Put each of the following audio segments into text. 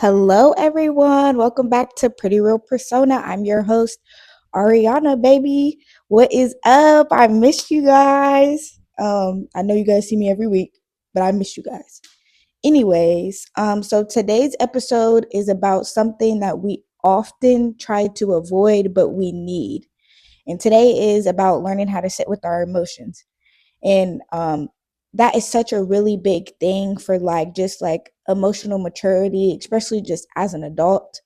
Hello, everyone. Welcome back to Pretty Real Persona. I'm your host, Ariana, baby. What is up? I missed you guys. I know you guys see me every week, but I miss you guys. Anyways, so today's episode is about something that we often try to avoid, but we need. And today is about learning how to sit with our emotions. And that is such a really big thing for just emotional maturity, especially just as an adult.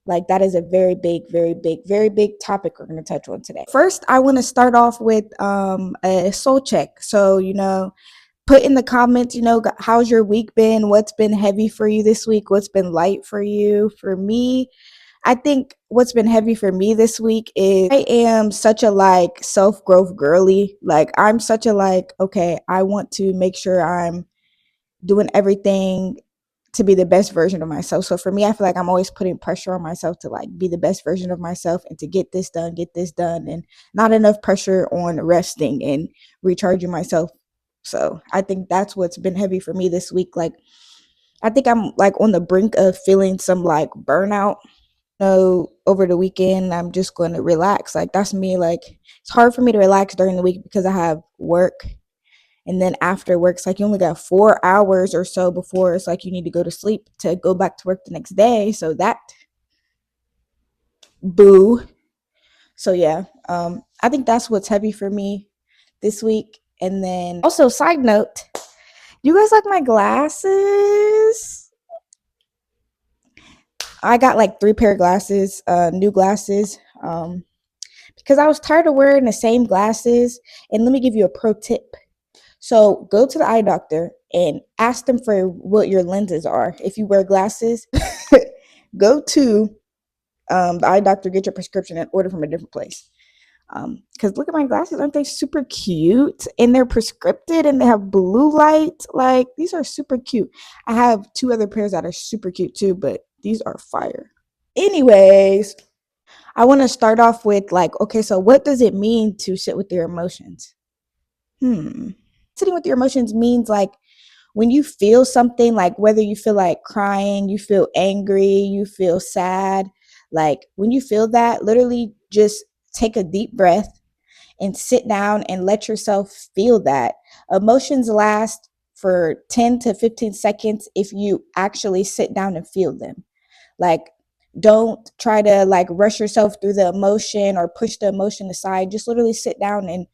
Like that is a very big, very big, very big topic we're going to touch on today. First, I want to start off with a soul check. So, put in the comments, how's your week been? What's been heavy for you this week? What's been light for you? For me, I think what's been heavy for me this week is I am such a self-growth girly. Like I'm such a okay, I want to make sure I'm doing everything to be the best version of myself. So for me, I feel like I'm always putting pressure on myself to be the best version of myself and to get this done, and not enough pressure on resting and recharging myself. So I think that's what's been heavy for me this week. Like I think I'm on the brink of feeling some burnout. Over the weekend I'm just going to relax. Like that's me. Like it's hard for me to relax during the week because I have work, and then after work it's like you only got 4 hours or so before it's like you need to go to sleep to go back to work the next day. So that boo. So yeah, I think that's what's heavy for me this week. And then also, side note, you guys like my glasses? I got like 3 pair of glasses, new glasses. Because I was tired of wearing the same glasses. And let me give you a pro tip. So go to the eye doctor and ask them for what your lenses are. If you wear glasses, go to the eye doctor, get your prescription, and order from a different place. Because look at my glasses, aren't they super cute? And they're prescripted and they have blue light. Like these are super cute. I have 2 other pairs that are super cute too, but these are fire. Anyways, I want to start off with okay, so what does it mean to sit with your emotions? Sitting with your emotions means when you feel something, like whether you feel like crying, you feel angry, you feel sad, like when you feel that, literally just take a deep breath and sit down and let yourself feel that. Emotions last for 10 to 15 seconds if you actually sit down and feel them. Like, don't try to rush yourself through the emotion or push the emotion aside. Just literally sit down and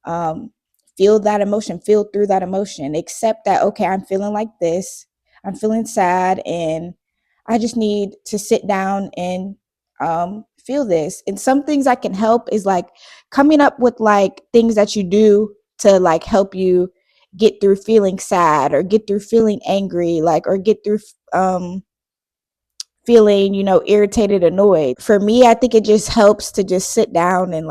um, feel that emotion, feel through that emotion, accept that, okay, I'm feeling like this, I'm feeling sad, and I just need to sit down and feel this. And some things that can help is coming up with things that you do to help you get through feeling sad or get through feeling angry, or get through feeling, irritated, annoyed. For me, I think it just helps to just sit down and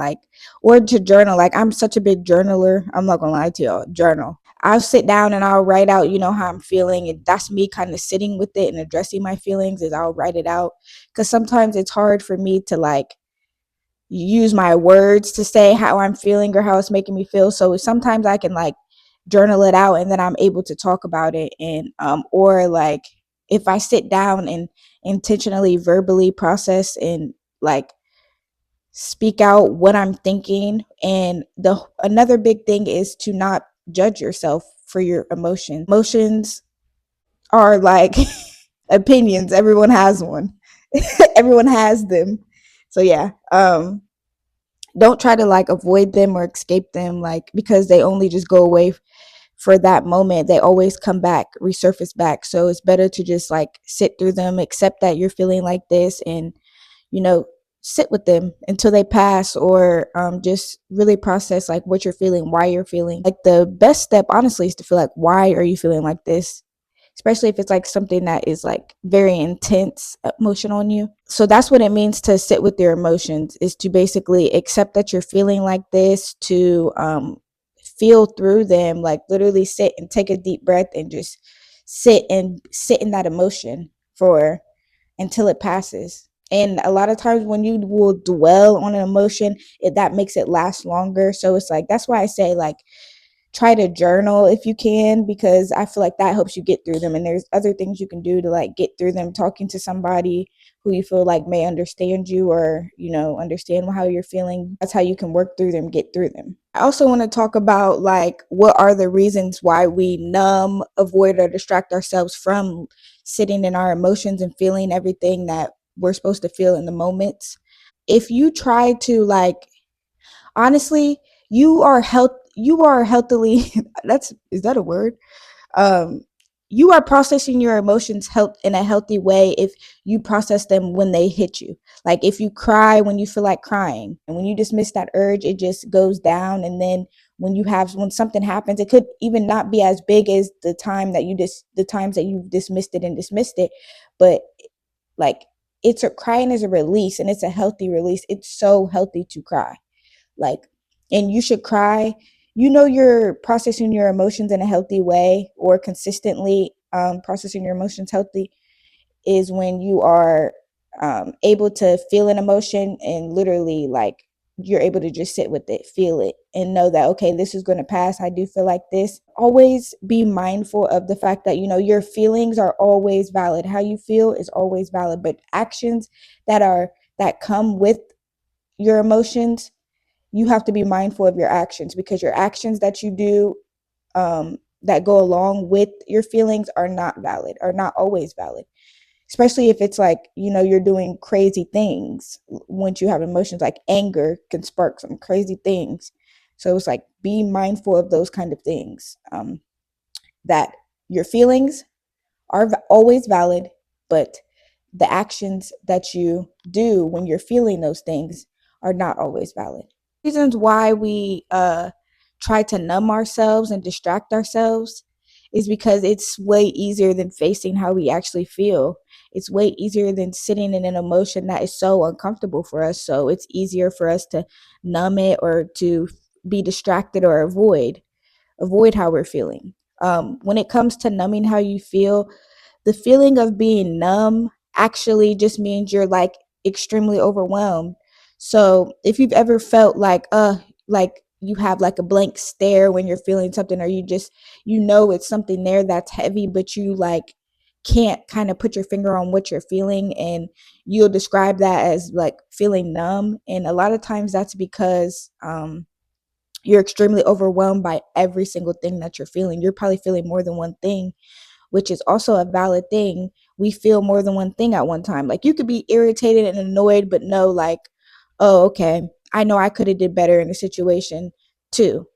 or to journal. Like I'm such a big journaler. I'm not gonna lie to y'all. Journal. I'll sit down and I'll write out, how I'm feeling. And that's me kind of sitting with it and addressing my feelings is I'll write it out. Cause sometimes it's hard for me to use my words to say how I'm feeling or how it's making me feel. So sometimes I can journal it out and then I'm able to talk about it. And or if I sit down and intentionally verbally process and speak out what I'm thinking. And the another big thing is to not judge yourself for your emotions. Emotions are opinions. Everyone has one. Everyone has them. So yeah, don't try to avoid them or escape them because they only just go away for that moment. They always come back, resurface back. So it's better to just sit through them, accept that you're feeling like this, and you know sit with them until they pass, or just really process what you're feeling, why you're feeling. The best step honestly is to feel why are you feeling like this, especially if it's something that is very intense emotion on you. So that's what it means to sit with your emotions, is to basically accept that you're feeling like this, to feel through them, literally sit and take a deep breath and just sit in that emotion for until it passes. And a lot of times when you will dwell on an emotion, that makes it last longer. So it's that's why I say Try to journal if you can, because I feel like that helps you get through them. And there's other things you can do to like get through them, talking to somebody who you feel like may understand you, or understand how you're feeling. That's how you can work through them, get through them. I also want to talk about like what are the reasons why we numb, avoid, or distract ourselves from sitting in our emotions and feeling everything that we're supposed to feel in the moments. If you try to like, honestly, you are healthily that's is that a word? um you are processing your emotions in a healthy way if you process them when they hit you. Like if you cry when you feel like crying, and when you dismiss that urge, it just goes down. And then when something happens, it could even not be as big as the times that you dismissed it, but like crying is a release, and it's a healthy release. It's so healthy to cry. Like, and you should cry. You're processing your emotions in a healthy way, or consistently processing your emotions healthy, is when you are able to feel an emotion and literally like you're able to just sit with it, feel it, and know that okay, this is going to pass. I do feel like this. Always be mindful of the fact that your feelings are always valid. How you feel is always valid, but actions that come with your emotions, you have to be mindful of your actions, because your actions that you do that go along with your feelings are not valid, are not always valid. Especially if it's like, you're doing crazy things. Once you have emotions, like anger can spark some crazy things. So it's like, be mindful of those kind of things. That your feelings are always valid, but the actions that you do when you're feeling those things are not always valid. Reasons why we try to numb ourselves and distract ourselves is because it's way easier than facing how we actually feel. It's way easier than sitting in an emotion that is so uncomfortable for us. So it's easier for us to numb it, or to be distracted, or avoid how we're feeling. When it comes to numbing how you feel, the feeling of being numb actually just means you're like extremely overwhelmed. So if you've ever felt like you have like a blank stare when you're feeling something, or it's something there that's heavy, but you like can't kind of put your finger on what you're feeling, and you'll describe that as like feeling numb. And a lot of times that's because you're extremely overwhelmed by every single thing that you're feeling. You're probably feeling more than one thing, which is also a valid thing. We feel more than one thing at one time. Like you could be irritated and annoyed, but know like, oh, okay, I know I could have did better in the situation too.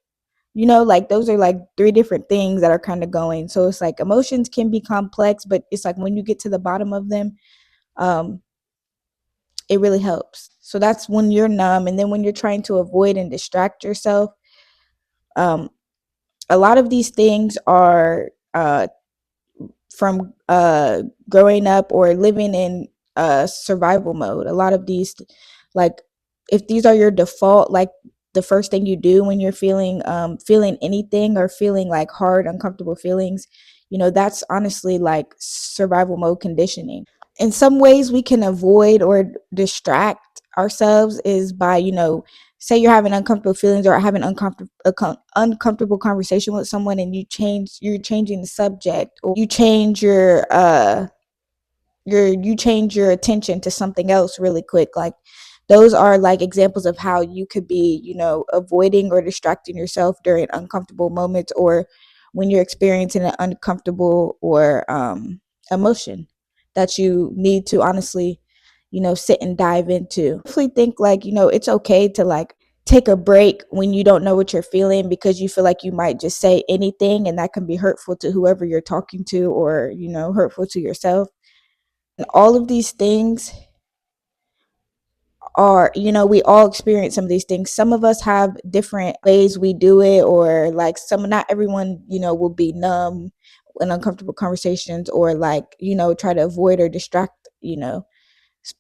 Like those are like three different things that are kind of going. So it's like emotions can be complex, but it's like when you get to the bottom of them, um, it really helps. So that's when you're numb. And then when you're trying to avoid and distract yourself, um, a lot of these things are from growing up or living in survival mode. A lot of these, like, if these are your default, like the first thing you do when you're feeling anything, or feeling like hard, uncomfortable feelings, that's honestly like survival mode conditioning. In some ways we can avoid or distract ourselves is by, say you're having uncomfortable feelings, or having uncomfortable conversation with someone, and you're changing the subject, or you change your attention to something else really quick. Like those are like examples of how you could be, avoiding or distracting yourself during uncomfortable moments, or when you're experiencing an uncomfortable or emotion that you need to honestly, sit and dive into. I definitely think like, it's okay to like take a break when you don't know what you're feeling, because you feel like you might just say anything, and that can be hurtful to whoever you're talking to, or hurtful to yourself. And all of these things are, we all experience some of these things. Some of us have different ways we do it, or like not everyone, will be numb in uncomfortable conversations, or like, try to avoid or distract,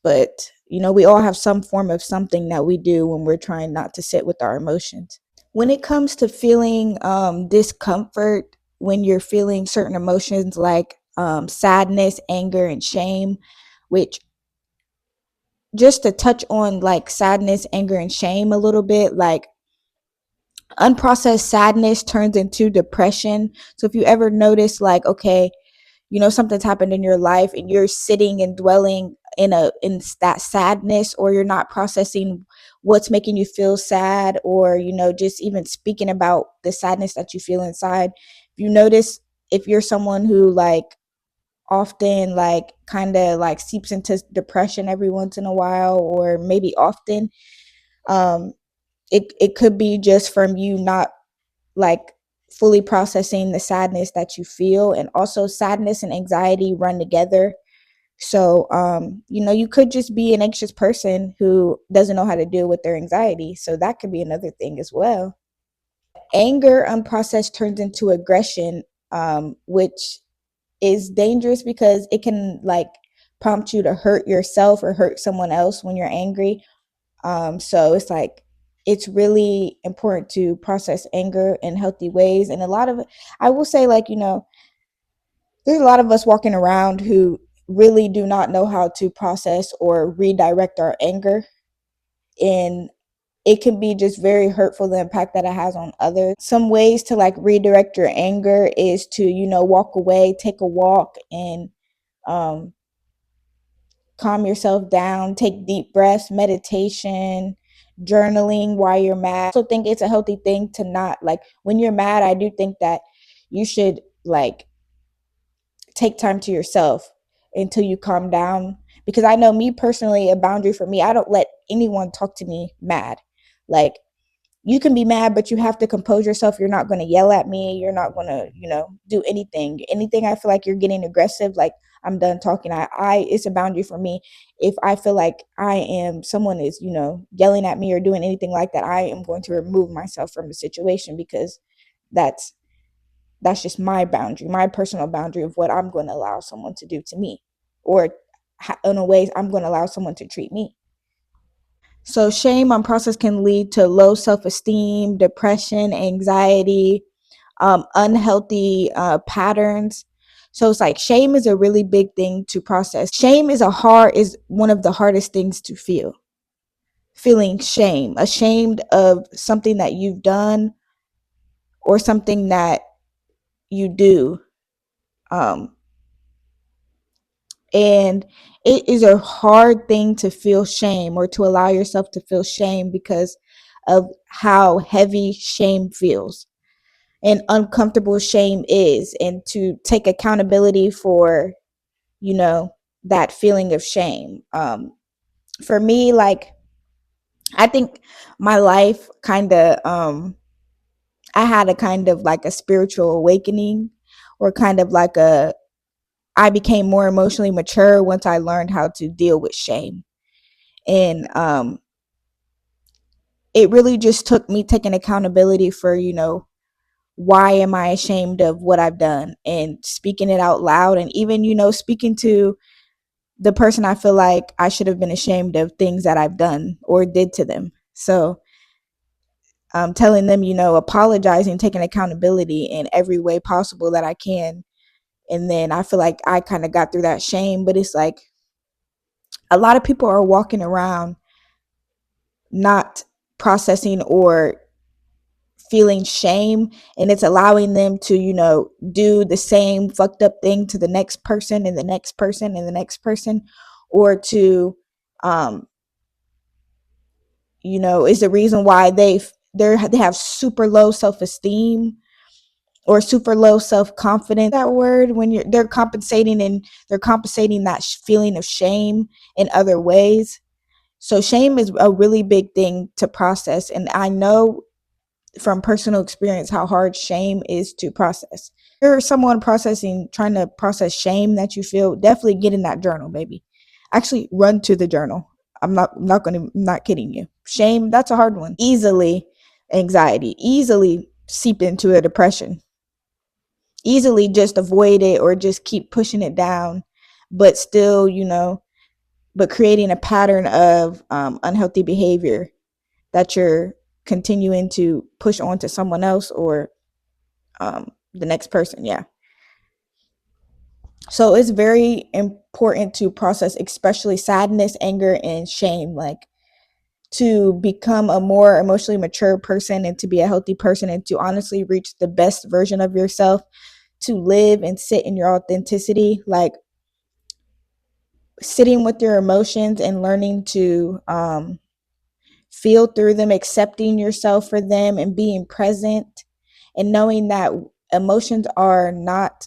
but, we all have some form of something that we do when we're trying not to sit with our emotions. When it comes to feeling discomfort, when you're feeling certain emotions like sadness, anger, and shame, which, just to touch on like sadness, anger, and shame a little bit, like Unprocessed sadness turns into depression. So if you ever notice, like, okay, something's happened in your life and you're sitting and dwelling in that sadness, or you're not processing what's making you feel sad, or just even speaking about the sadness that you feel inside. If you notice, if you're someone who like often like kind of like seeps into depression every once in a while, or maybe often, um it could be just from you not like fully processing the sadness that you feel. And also sadness and anxiety run together. So you could just be an anxious person who doesn't know how to deal with their anxiety, so that could be another thing as well. Anger unprocessed turns into aggression, which is dangerous because it can like prompt you to hurt yourself or hurt someone else when you're angry. So it's like it's really important to process anger in healthy ways. And a lot of, I will say, like, there's a lot of us walking around who really do not know how to process or redirect our anger. And it can be just very hurtful, the impact that it has on others. Some ways to like redirect your anger is to, walk away, take a walk, and um, calm yourself down, take deep breaths, meditation, journaling while you're mad. I also think it's a healthy thing to not like when you're mad. I do think that you should like take time to yourself until you calm down, because I know me personally, a boundary for me, I don't let anyone talk to me mad. Like, you can be mad, but you have to compose yourself. You're not going to yell at me. You're not going to, do anything I feel like you're getting aggressive, like, I'm done talking. It's a boundary for me. If I feel like someone is, yelling at me or doing anything like that, I am going to remove myself from the situation, because that's just my boundary, my personal boundary of what I'm going to allow someone to do to me, or in a way I'm going to allow someone to treat me. So shame on process can lead to low self-esteem, depression, anxiety, unhealthy patterns. So it's like shame is a really big thing to process. Shame is one of the hardest things to feel. Feeling shame, ashamed of something that you've done or something that you do. Um, and it is a hard thing to feel shame, or to allow yourself to feel shame, because of how heavy shame feels and uncomfortable shame is, and to take accountability for you know that feeling of shame. For me, like, I think my life kind of I had a kind of like a spiritual awakening, or kind of like a I became more emotionally mature once I learned how to deal with shame. And it really just took me taking accountability for, why am I ashamed of what I've done, and speaking it out loud, and even, speaking to the person I feel like I should have been ashamed of things that I've done or did to them. So telling them, apologizing, taking accountability in every way possible that I can. And then I feel like I kind of got through that shame. But it's like a lot of people are walking around not processing or feeling shame, and it's allowing them to do the same fucked up thing to the next person and the next person and the next person, or to um is the reason why they have super low self-esteem or super low self-confidence. That word, when they're compensating, and they're compensating that feeling of shame in other ways. So shame is a really big thing to process, and I know from personal experience how hard shame is to process. If you're someone trying to process shame that you feel, definitely get in that journal, baby. Actually, run to the journal. I'm not kidding you. Shame, that's a hard one. Easily anxiety, easily seep into a depression, easily just avoid it or just keep pushing it down, but still, but creating a pattern of unhealthy behavior that you're continuing to push on to someone else, or the next person. Yeah. So it's very important to process, especially sadness, anger, and shame, like to become a more emotionally mature person and to be a healthy person and to honestly reach the best version of yourself, to live and sit in your authenticity, like sitting with your emotions and learning to feel through them, accepting yourself for them, and being present, and knowing that emotions are not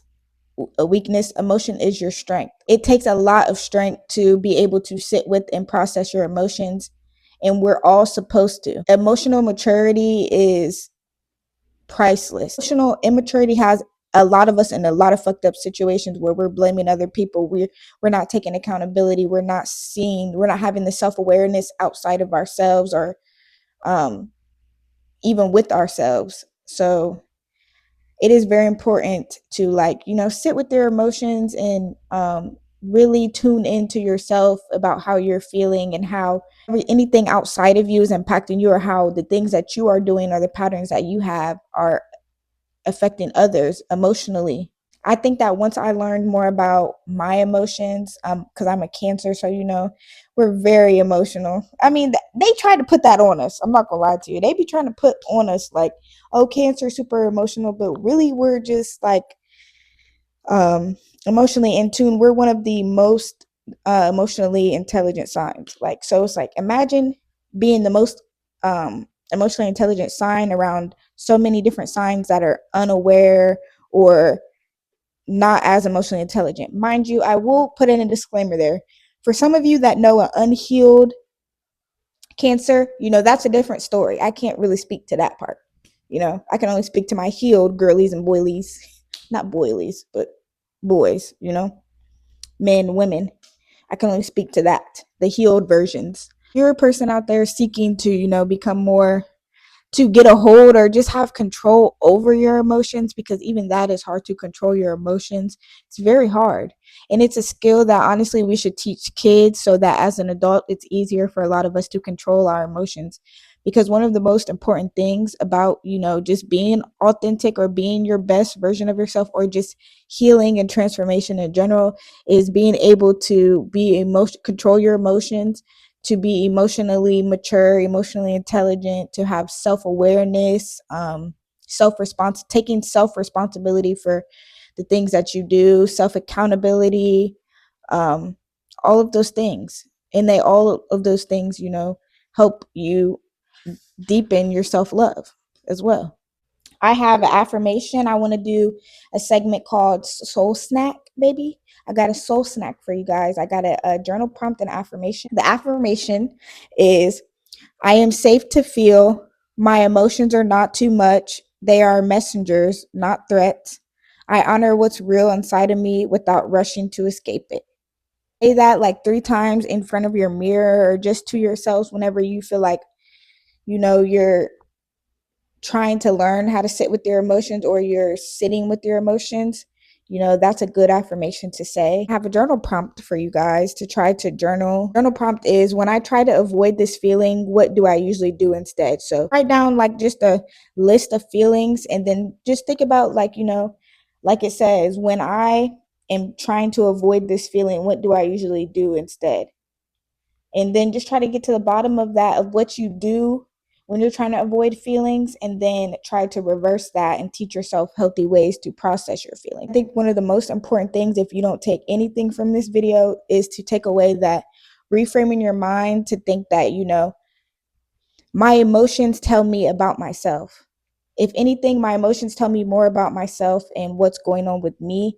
a weakness. Emotion is your strength. It takes a lot of strength to be able to sit with and process your emotions, and we're all supposed to. Emotional maturity is priceless. Emotional immaturity has a lot of us in a lot of fucked up situations where we're blaming other people. We're not taking accountability. We're not having the self-awareness outside of ourselves, or um even with ourselves. So it is very important to, like, sit with your emotions and really tune into yourself about how you're feeling and how anything outside of you is impacting you, or how the things that you are doing or the patterns that you have are affecting others emotionally. I think that once I learned more about my emotions, because I'm a Cancer, so we're very emotional. I mean, they try to put that on us. I'm not gonna lie to you. They be trying to put on us like, oh, Cancer super emotional, but really we're just like um emotionally in tune. We're one of the most emotionally intelligent signs. Like, so it's like, imagine being the most emotionally intelligent sign around so many different signs that are unaware or not as emotionally intelligent. Mind you, I will put in a disclaimer there. For some of you that know an unhealed Cancer, that's a different story. I can't really speak to that part. I can only speak to my healed girlies and boilies. Not boilies, but boys, men, women. I can only speak to that, the healed versions. You're a person out there seeking to, become more, to get a hold or just have control over your emotions, because even that is hard, to control your emotions. It's very hard. And it's a skill that honestly we should teach kids, so that as an adult it's easier for a lot of us to control our emotions. Because one of the most important things about, just being authentic or being your best version of yourself, or just healing and transformation in general, is being able to control your emotions, to be emotionally mature, emotionally intelligent, to have self-awareness, taking self-responsibility for the things that you do, self-accountability, um, all of those things. And all of those things, help you deepen your self-love as well. I have an affirmation. I want to do a segment called Soul Snack, baby. I got a soul snack for you guys. I got a journal prompt and affirmation. The affirmation is, I am safe to feel. My emotions are not too much. They are messengers, not threats. I honor what's real inside of me without rushing to escape it. Say that like 3 times in front of your mirror, or just to yourselves whenever you feel like, you're trying to learn how to sit with your emotions, or you're sitting with your emotions. That's a good affirmation to say. I have a journal prompt for you guys to try to journal. Journal prompt is, when I try to avoid this feeling, what do I usually do instead? So write down like just a list of feelings, and then just think about, like, like it says, when I am trying to avoid this feeling, what do I usually do instead? And then just try to get to the bottom of that, of what you do when you're trying to avoid feelings, and then try to reverse that and teach yourself healthy ways to process your feelings. I think one of the most important things, if you don't take anything from this video, is to take away that reframing your mind to think that, my emotions tell me about myself. If anything, my emotions tell me more about myself and what's going on with me.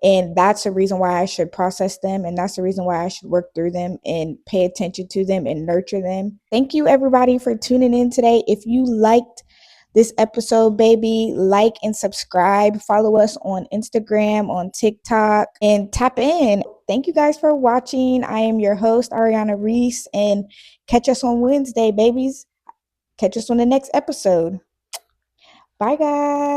And that's the reason why I should process them. And that's the reason why I should work through them and pay attention to them and nurture them. Thank you, everybody, for tuning in today. If you liked this episode, baby, like and subscribe. Follow us on Instagram, on TikTok, and tap in. Thank you guys for watching. I am your host, Ariana Reese, and catch us on Wednesday, babies. Catch us on the next episode. Bye, guys.